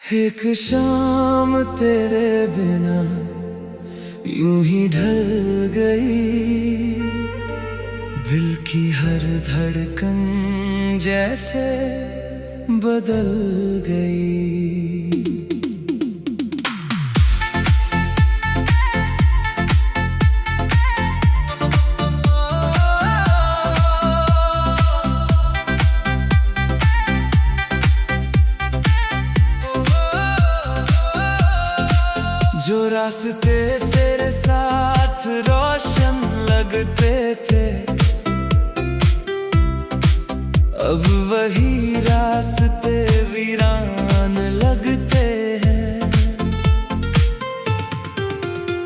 एक शाम तेरे बिना यूं ही ढल गई, दिल की हर धड़कन जैसे बदल गई। जो रास्ते तेरे साथ रोशन लगते थे, अब वही रास्ते वीरान लगते हैं।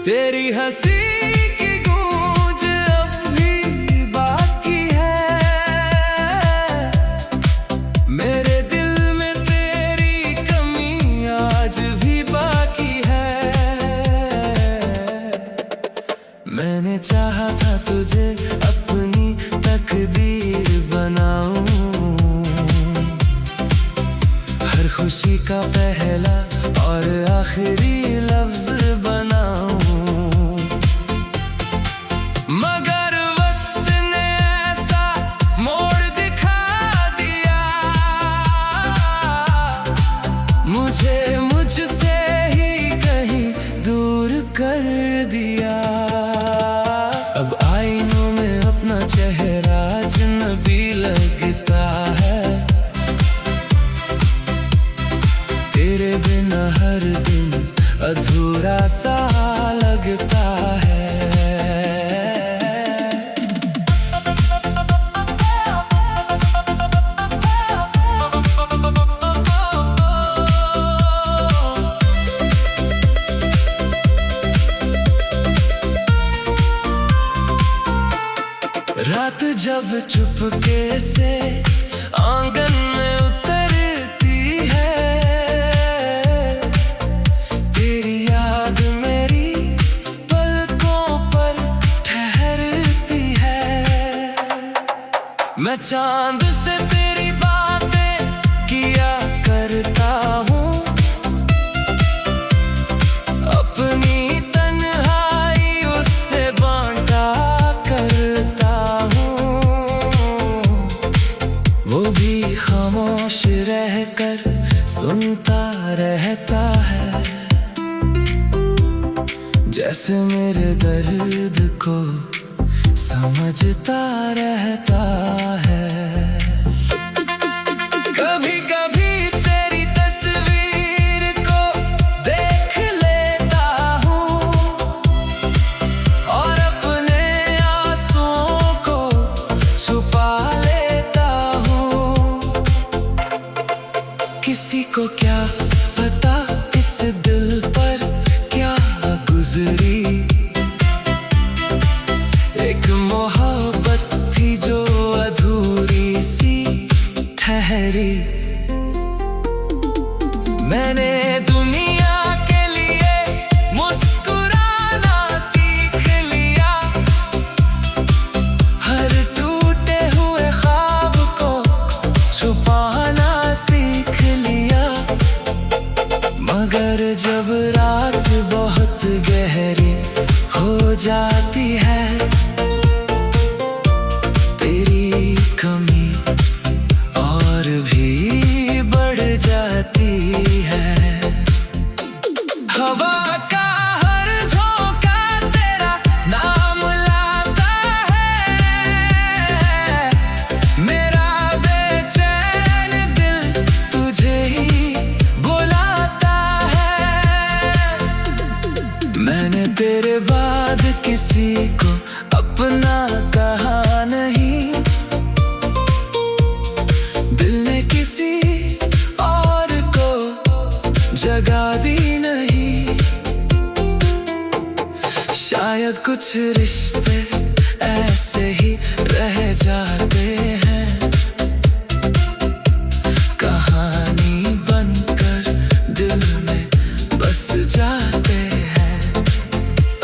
तेरी हंसी की गूंज अब भी बाकी है, मेरे दिल में तेरी कमी आज भी बाकी है। मैंने चाहा था तुझे अपनी तकदीर बनाऊं, हर खुशी का पहला और आखिरी लफ्ज बनाऊं, मगर वक्त ने ऐसा मोड़ दिखा दिया, मुझे मुझसे ही कहीं दूर कर दिया। अब आईनों में अपना चेहरा अजनबी लगता है, तेरे बिना हर दिन अधूरा सा लगता है। रात जब चुपके से आंगन में उतरती है, तेरी याद मेरी पलकों पर ठहरती है। मैं चांद से तेरी बातें किया करता हूँ, अपनी तन्हाई उससे बांटा करता हूँ। वो भी खामोश रहकर सुनता रहता है, जैसे मेरे दर्द को समझता रहता है। कभी कभी तेरी तस्वीर को देख लेता हूँ, और अपने आंसुओं को छुपा लेता हूँ। किसी को क्या पता इस दिल पर क्या गुजरी, एक मोहब्बत थी जो अधूरी सी ठहरी। मैंने दुनिया के लिए मुस्कुराना सीख लिया, हर टूटे हुए ख्वाब को छुपाना सीख लिया। मगर जब रात बहुत गहरी हो जाती है, तेरी कमी और भी बढ़ जाती है। हवा का हर झोंका तेरा नाम लाता है, मेरा बेचैन दिल तुझे ही बुलाता है। मैंने तेरे बाद किसी को अपना कहा नहीं, दिल ने किसी और को जगा दी नहीं। शायद कुछ रिश्ते ऐसे ही रह जाते हैं, कहानी बनकर दिल में बस जाते हैं।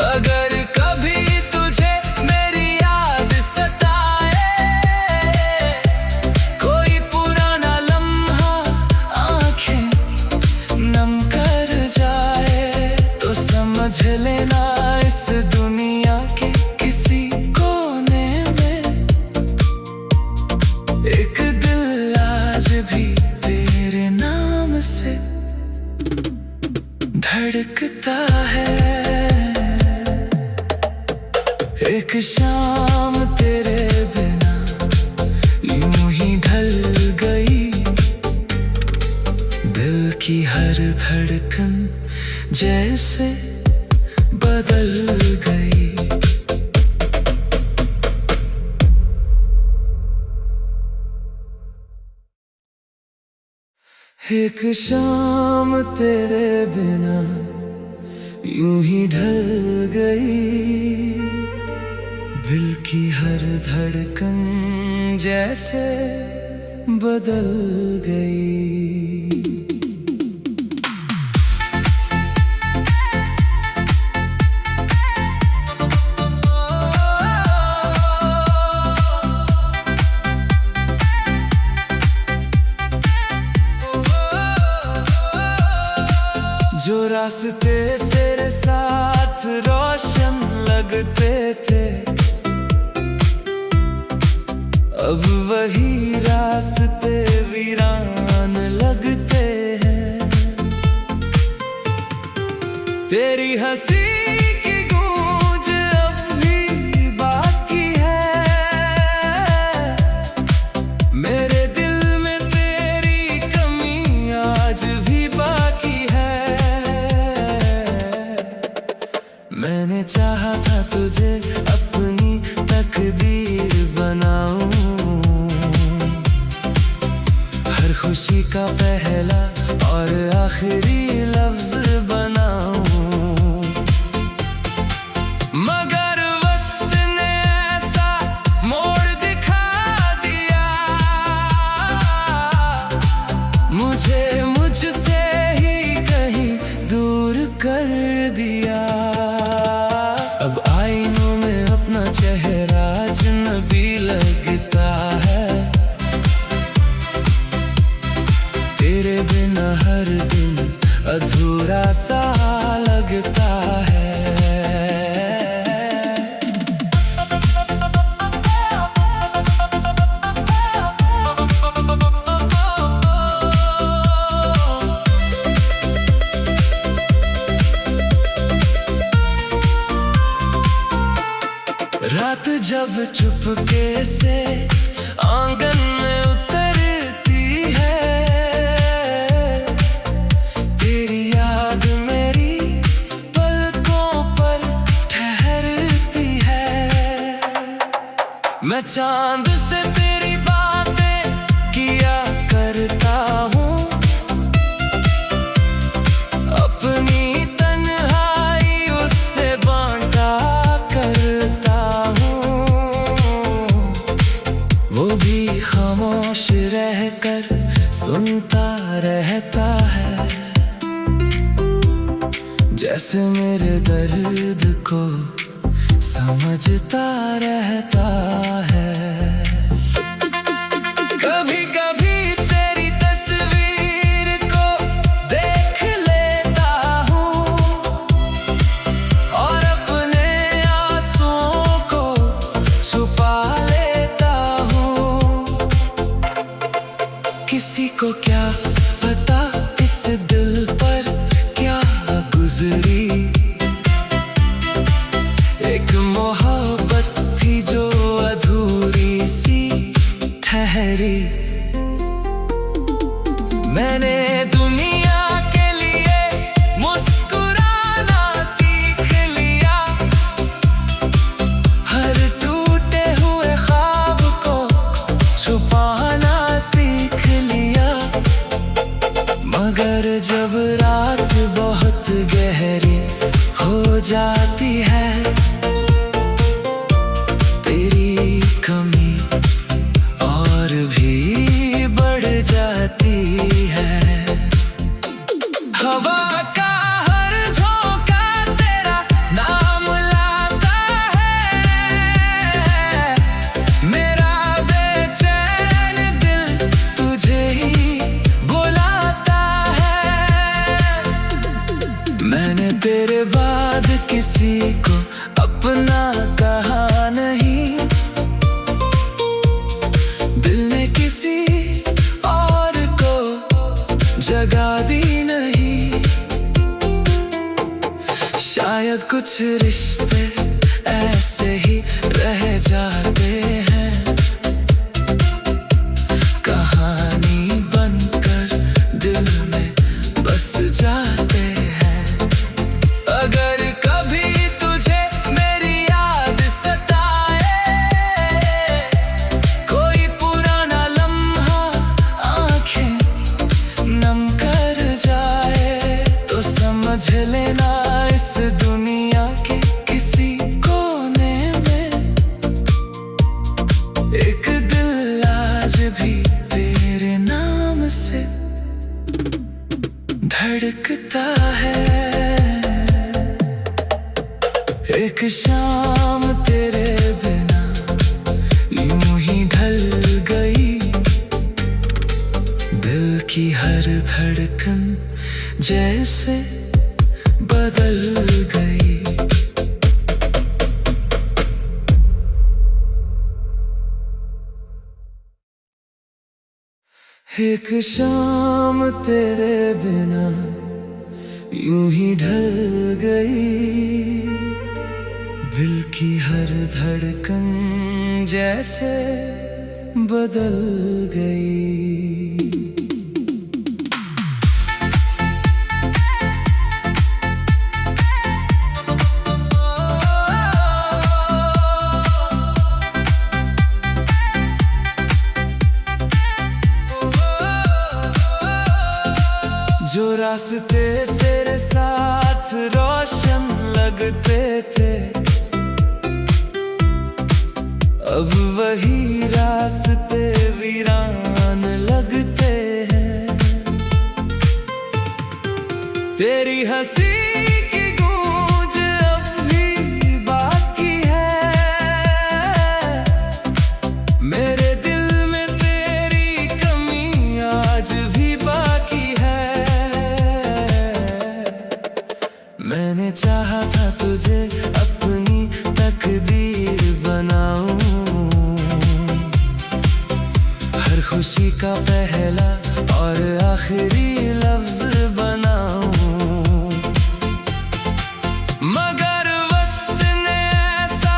अगर कभी तुझे मेरी याद सताए, कोई पुराना लम्हा आंखें न धड़कता है। एक शाम तेरे बिना यूं ही ढल गई, दिल की हर धड़कन जैसे बदल गई। एक शाम तेरे बिना यूं ही ढल गई, दिल की हर धड़कन जैसे बदल गई। जो रास्ते तेरे साथ रोशन लगते थे, अब वही रास्ते वीरान लगते हैं। तेरी हंसी की गूंज अब भी बाकी है, मेरे दिल में तेरी कमी आज भी बाकी है। मैंने चाहा था तुझे अपनी तकदीर बनाऊं, हर खुशी का पहला और आखिरी लफ्ज बनाऊं, मगर वक्त ने ऐसा मोड़ दिखा दिया, मुझे मुझसे ही कहीं दूर कर दिया। अब आईनों में अपना चेहरा अजनबी लगता है, तेरे बिना हर दिन अधूरा सा लगता है। रात जब चुपके से आंगन में उतरती है, तेरी याद मेरी पलकों पर ठहरती है। मैं चांद से तेरी बातें किया करता हूँ, अपनी तन्हाई उससे बांटा करता हूँ। वो भी खामोश रहकर सुनता रहता है, जैसे मेरे दर्द को समझता रहता है। कभी कभी तेरी तस्वीर को देख लेता हूँ, और अपने आंसुओं को छुपा लेता हूँ। किसी को क्या पता इस दिल पर क्या गुजरी, एक मोहब्बत थी जो अधूरी सी ठहरी। मैंने दुनिया के लिए मुस्कुराना सीख लिया, हर टूटे हुए ख्वाब को छुपाना सीख लिया। मगर जब रात बहुत गहरी हो जाती है, तेरी कमी और भी बढ़ जाती है। हवा का हर झोंका तेरा नाम लाता है, मेरा बेचैन दिल तुझे ही बुलाता है। मैंने तेरे बाद किसी को अपना कहा नहीं, दिल ने किसी और को जगा दी नहीं। कुछ रिश्ते ऐसे ही रह जाते हैं, कहानी बनकर दिल में बस जाते हैं। अगर कभी तुझे मेरी याद सताए, कोई पुराना लम्हा आंखें नम कर जाए, तो समझ लेना इस दुनिया के किसी कोने में एक दिल आज भी तेरे नाम से धड़कता है। एक शाम तेरे बिना यूं ही ढल गई, दिल की हर धड़कन जैसे बदल गई। एक शाम तेरे बिना यूं ही ढल गई, दिल की हर धड़कन जैसे बदल गई। जो रास्ते तेरे साथ रोशन लगते थे, अब वही रास्ते वीरान लगते हैं। तेरी हंसी की गूंज अब भी बाकी है, मेरे दिल में तेरी कमी आज भी बाकी है। मैंने चाहा था तुझे अपनी तकदीर बनाऊं, हर खुशी का पहला और आखिरी लफ्ज बनाऊं, मगर वक्त ने ऐसा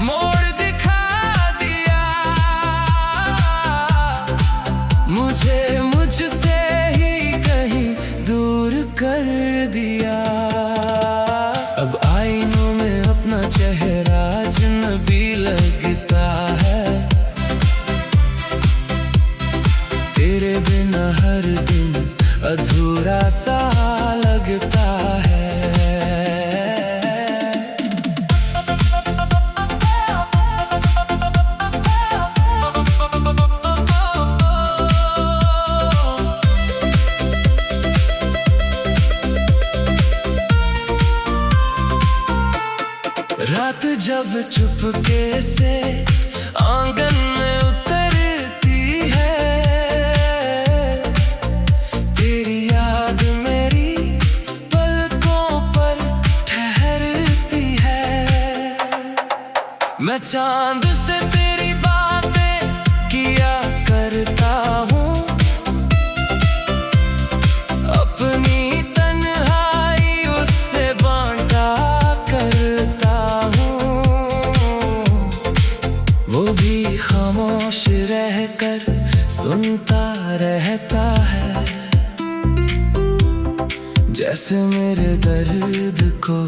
मोड़ दिखा दिया, मुझे मुझसे ही कहीं दूर कर दिया। अब आईनों में अपना चेहरा अजनबी लगता है, तेरे बिना हर दिन अधूरा सा लगता है। रात जब चुपके से आंगन में उतरती है, तेरी याद मेरी पलकों पर ठहरती है। मैं चांद से तेरी बातें किया करता हूँ, अपनी तन्हाई उससे बांटा करता हूँ, वो भी खामोश रहकर सुनता रहता है, जैसे मेरे दर्द को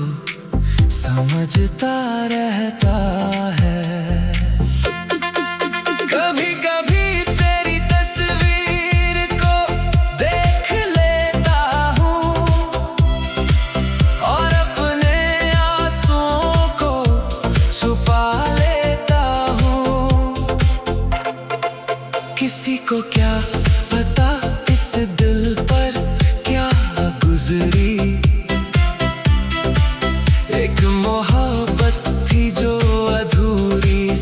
समझता रहता है। कभी कभी तेरी तस्वीर को देख लेता हूँ, और अपने आंसुओं को छुपा लेता हूँ। किसी को क्या पता इस दिल पर क्या गुजरी, एक मोहब्बत थी जो अधूरी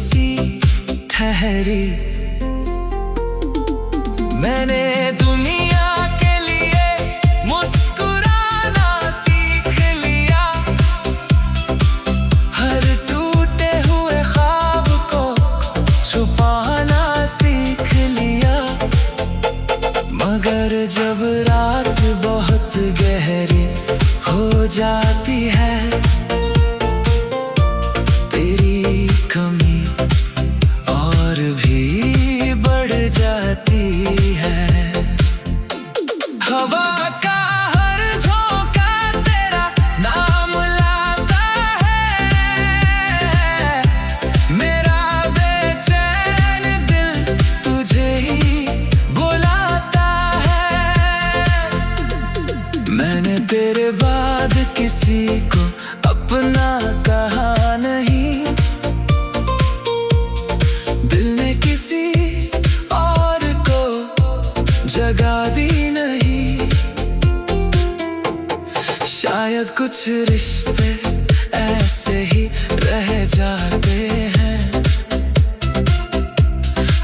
हवा का हर झोंका तेरा नाम लाता है। मेरा बेचैन दिल तुझे ही बुलाता है। मैंने तेरे बाद किसी को अपना कहा नहीं, दिल ने किसी और को जगा दी नहीं। शायद कुछ रिश्ते ऐसे ही रह जाते हैं,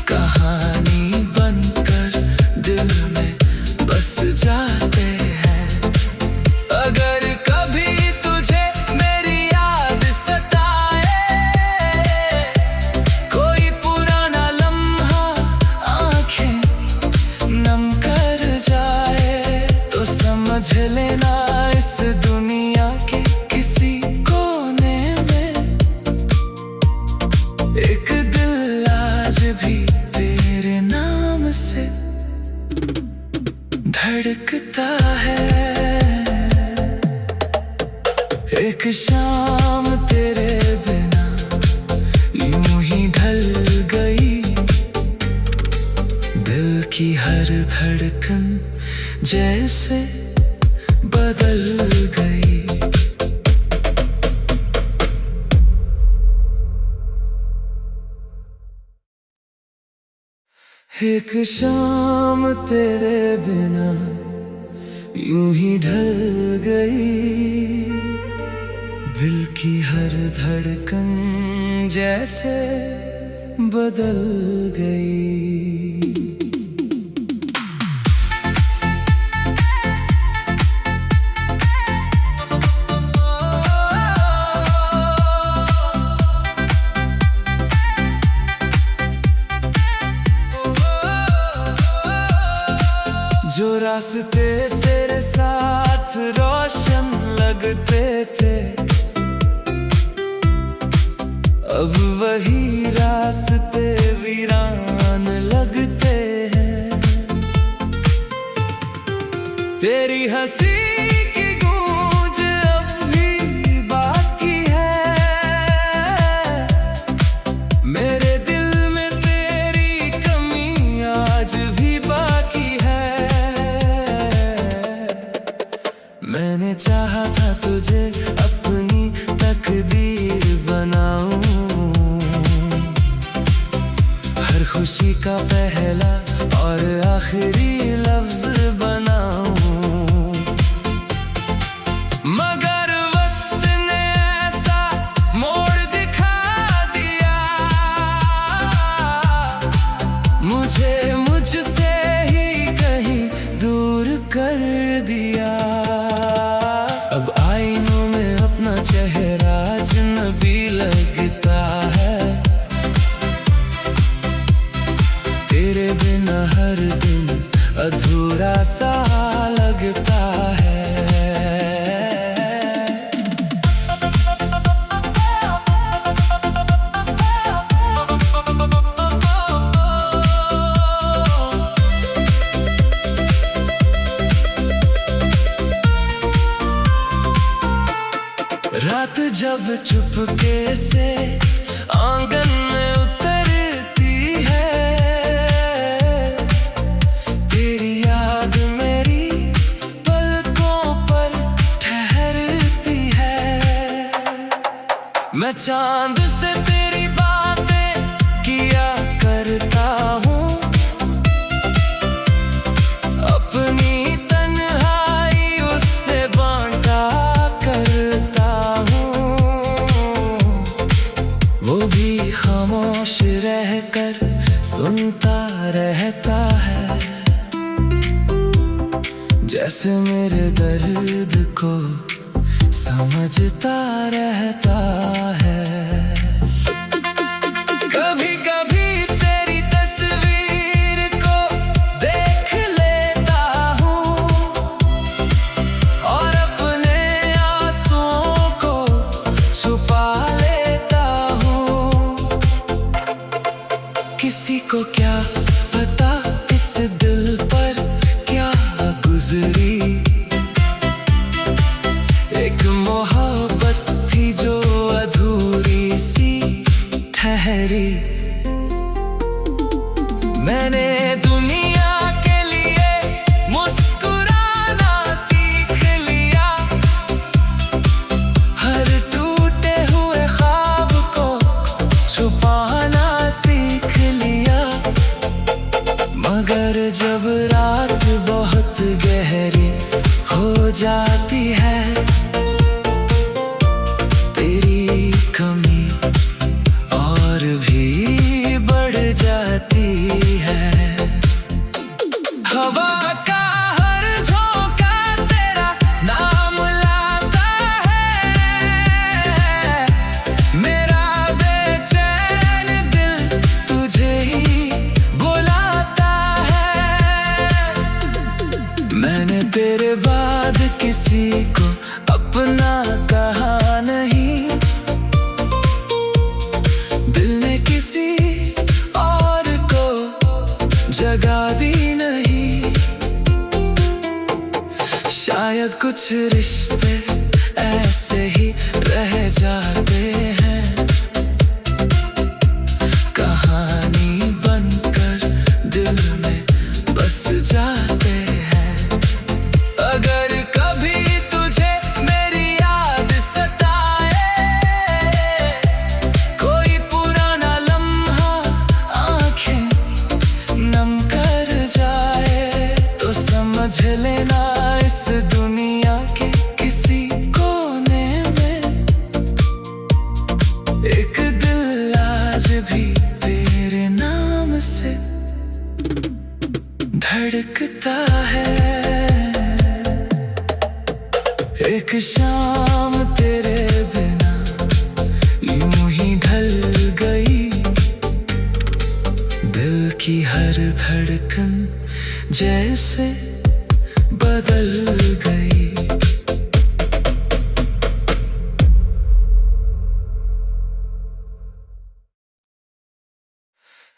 कहानी बनकर दिल में बस जाते हैं। अगर कभी तुझे मेरी याद सताए, कोई पुराना लम्हा आंखें नम कर जाए, तो समझ लेना इस दुनिया के किसी कोने में एक दिल आज भी तेरे नाम से धड़कता है। एक शाम तेरे बिना यूं ही ढल गई, दिल की हर धड़कन जैसे बदल गई। एक शाम तेरे बिना यूं ही ढल गई, दिल की हर धड़कन जैसे बदल गई। जो रास्ते तेरे साथ रोशन लगते थे, अब वही रास्ते वीरान लगते हैं। तेरी हंसी की गूंज अब भी बाकी है, मेरे दिल में तेरी कमी आज भी बाकी है। मैंने चाहा था तुझे अपनी तकदीर बनाऊं, हर खुशी का पहला और आखिरी लफ्ज बनाऊं। मगर वक्त ने ऐसा मोड़ दिखा दिया, मुझे मुझसे ही कहीं दूर कर दिया। अब आईनों में अपना चेहरा अजनबी लगता है, तेरे बिना हर दिन अधूरा सा लगता है। रात जब चुपके से आंगन में उतरती है, तेरी याद मेरी पलकों पर ठहरती है। मैं चांद से तेरी बातें किया करता हूँ, अपनी तन्हाई उससे बांटा करता हूँ। वो भी खामोश रहकर सुनता रहता है, जैसे मेरे दर्द को समझता रहता है। कभी कभी तेरी तस्वीर को देख लेता हूँ, और अपने आंसुओं को छुपा लेता हूँ। किसी को क्या पता इस दिल पर क्या गुजर दूरी। एक मोहब्बत थी जो अधूरी सी ठहरी। मैंने दुनिया के लिए मुस्कुराना सीख लिया। हर टूटे हुए ख्वाब को छुपाना सीख लिया। मगर जब रात बहुत गहरी हो जाती है, तेरी कमी और भी बढ़ जाती है। हवा का हर झोंका तेरा नाम लाता है। मेरा बेचैन दिल तुझे ही बुलाता है। मैंने तेरे बाद किसी को अपना कहा नहीं। दिल ने किसी और को जगा दी नहीं। शायद कुछ रिश्ते ऐसे ही रह जाते हैं, कहानी बनकर दिल में बस जाते हैं। अगर कभी तुझे मेरी याद सताए, कोई पुराना लम्हा आंखें नम कर जाए, तो समझ लेना इस दुनिया के किसी कोने में एक दिल आज भी तेरे नाम से धड़कता है। एक शाम तेरे बिना यूं ही ढल गई। दिल की हर धड़कन जैसे बदल गई।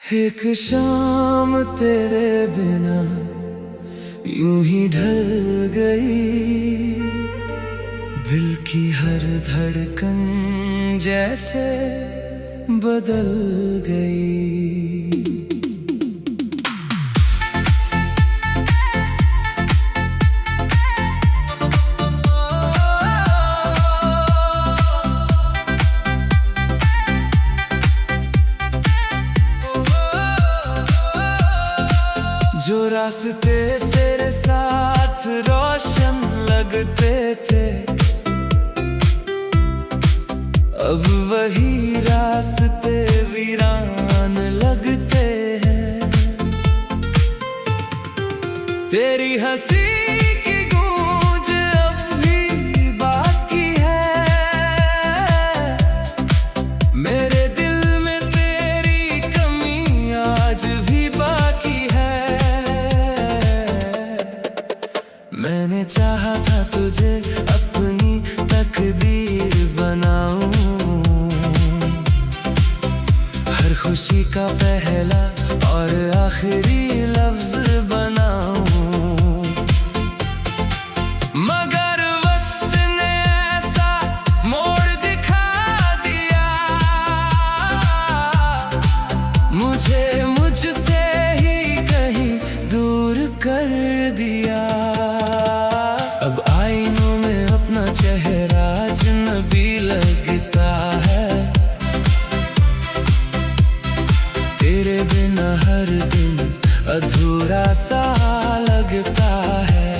एक शाम तेरे बिना यूं ही ढल गई। दिल की हर धड़कन जैसे बदल गई। जो रास्ते तेरे साथ रोशन लगते थे, अब वही रास्ते वीरान लगते हैं। तेरी हंसी की गूंज अब भी बाकी है। मेरे दिल में तेरी कमी आज भी बाकी है। मैंने चाहा था तुझे अपनी तकदीर बनाऊं, हर खुशी का पहला और आखिरी लफ्ज बनाऊं। मगर वक्त ने ऐसा मोड़ दिखा दिया, मुझे मुझसे ही कहीं दूर कर दिया। अब आईनों में अपना चेहरा अजनबी लगता है। तेरे बिना हर दिन अधूरा सा लगता है।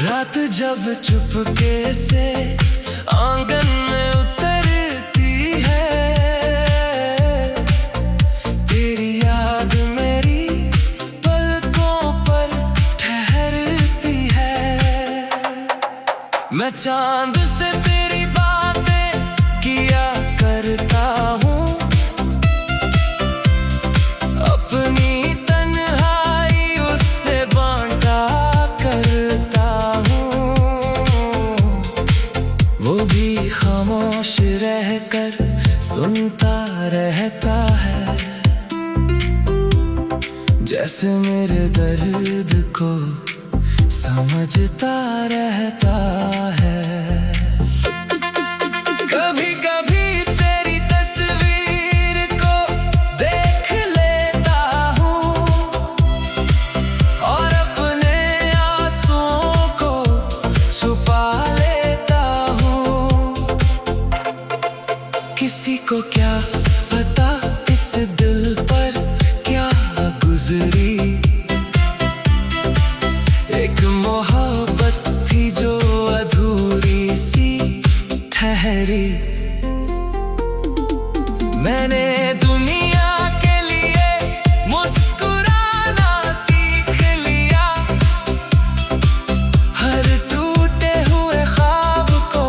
रात जब चुपके से आंगन में उतरती है, तेरी याद मेरी पलकों पर ठहरती है। मैं चांद से तेरी बातें किया करता हूँ, अपनी तन्हाई उससे मेरे दर्द को समझता रहता है। कभी कभी तेरी तस्वीर को देख लेता हूँ और अपने आंसुओं को छुपा लेता हूँ। किसी को क्या पता इस दिल पर क्या गुजरी, एक मोहब्बत थी जो अधूरी सी ठहरी। मैंने दुनिया के लिए मुस्कुराना सीख लिया, हर टूटे हुए ख्वाब को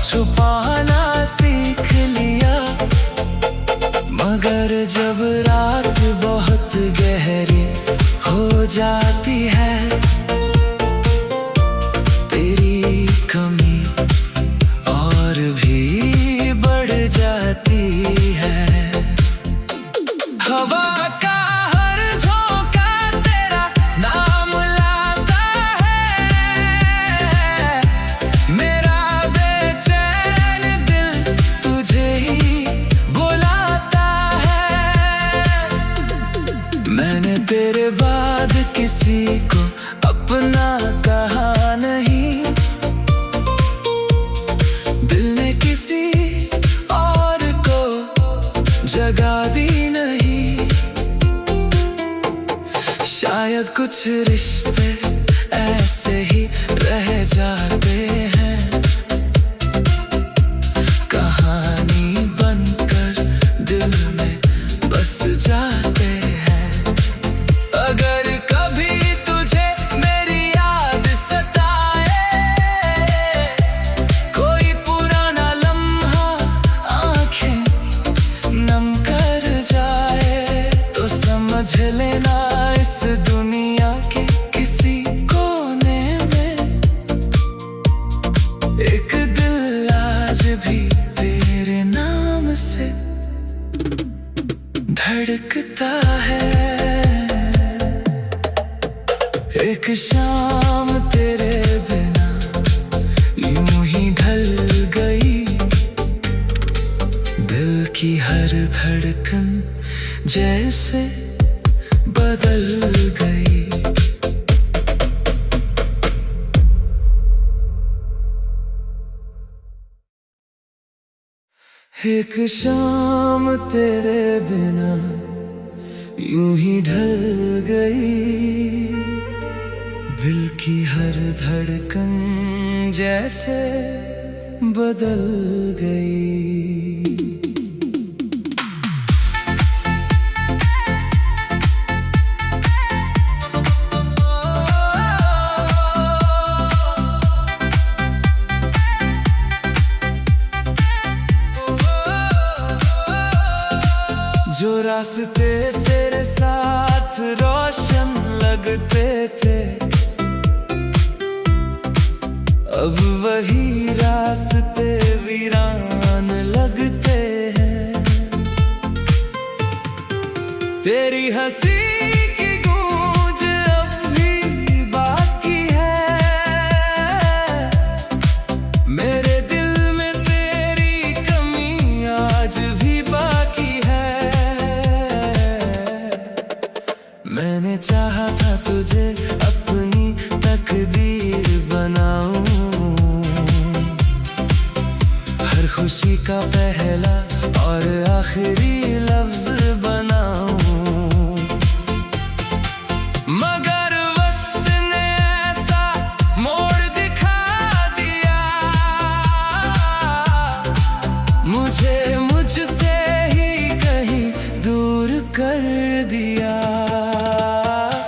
छुपाना सीख लिया। मगर जब रात बहुत गहरी हो जाती है, तेरी कमी और भी बढ़ जाती है। हवा का हर झोंका तेरा नाम लाता है, मेरा बेचैन दिल तुझे ही बुलाता है। मैंने तेरे बाद किसी को अपना कहा नहीं, दिल ने किसी और को जगह दी नहीं। शायद कुछ रिश्ते ऐसे ही रह जाते हैं, कहानी बनकर दिल में बस जाते हैं। अगर कभी तुझे मेरी याद सताए, कोई पुराना लम्हा आंखें नम कर जाए, तो समझ लेना इस दुनिया के किसी कोने में एक दिल आज भी तेरे नाम से धड़कता है। एक शाम तेरे बिना यूं ही ढल गई, दिल की हर धड़कन जैसे बदल गई। एक शाम तेरे बिना यूं ही ढल गई, दिल की हर धड़कन जैसे बदल गई। जो रास्ते तेरे साथ रोशन लगते थे, अब वही रास्ते वीरान लगते हैं। तेरी हंसी की गूंज अब भी बाकी है, मेरे दिल में तेरी कमी आज भी बाकी है। मैंने चाहा था तुझे अपनी तकदीर बनाऊं, हर खुशी का पहला और आखिरी लफ्ज बनाऊं। मगर वक्त ने ऐसा मोड़ दिखा दिया, मुझे मुझसे ही कहीं दूर कर दिया।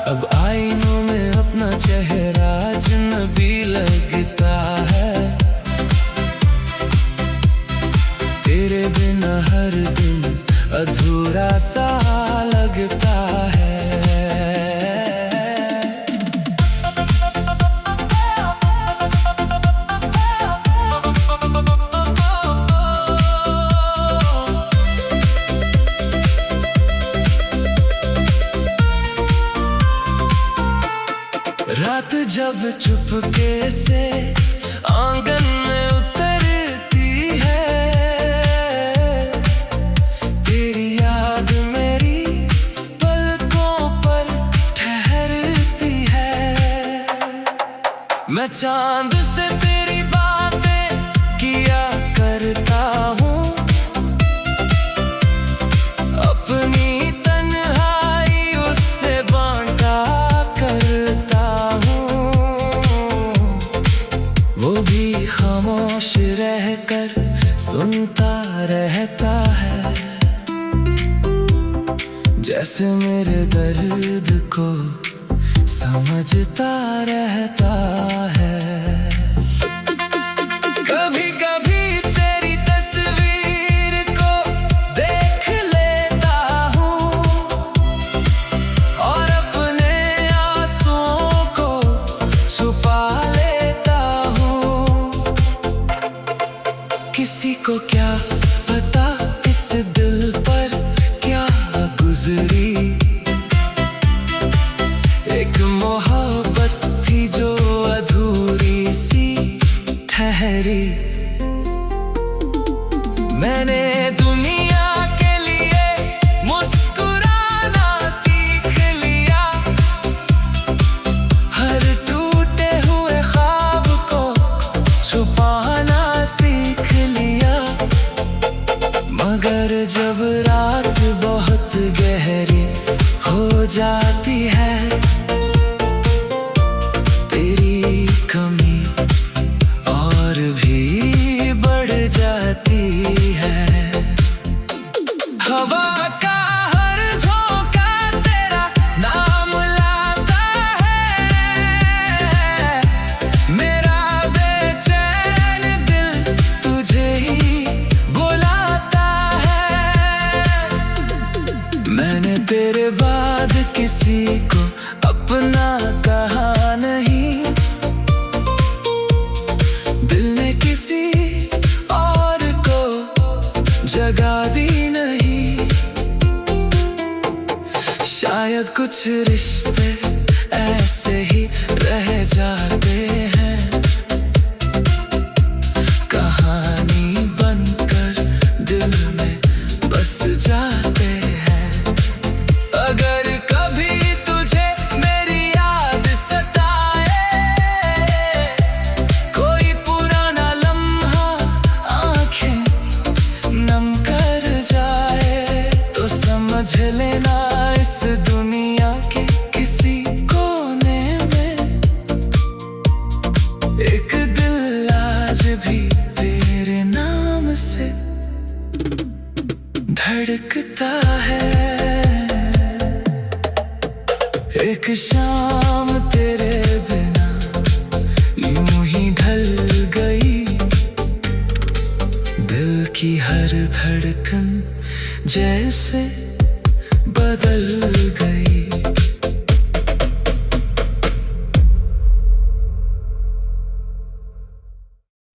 अब आईनों में अपना चेहरा अजनबी लगता है, तेरे बिना हर दिन अधूरा सा लगता है। रात जब चुपके से आंगन में उतरती है, तेरी याद मेरी पलकों पर ठहरती है। मैं चांद से तेरी बातें किया करता हूँ, अपनी तन्हाई उससे बांटा करता हूँ। वो भी खामोश रहकर सुनता रहता है, जैसे मेरे दर्द को समझता रहता है। कभी कभी तेरी तस्वीर को देख लेता हूँ और अपने आंसुओं को छुपा लेता हूँ। किसी को क्या पता इस दिल पर क्या गुजरी, एक मोहब्बत थी जो अधूरी सी ठहरी। मैंने दुनिया के लिए मुस्कुराना सीख लिया, हर टूटे हुए ख्वाब को छुपाना सीख लिया। मगर जब रात बहुत गहरी हो जाती है, तेरी कमी और भी बढ़ जाती है। हवा का हर झोंका तेरा नाम लाता है, मेरा बेचैन दिल तुझे ही बुलाता है। मैंने तेरे बाद किसी को अपना कहा नहीं, दिल ने किसी और को जगा दी नहीं। शायद कुछ रिश्ते ऐसे ही रह जाते हैं, कहानी बनकर दिल में बस जाते हैं। अगर कभी तुझे मेरी याद सताए, कोई पुराना लम्हा आंखें नम कर जाए, तो समझ लेना इस दुनिया के किसी कोने में एक दिल आज भी तेरे नाम से धड़कता है। एक शाम तेरे बिना यूं ही ढल गई, दिल की हर धड़कन जैसे बदल गई।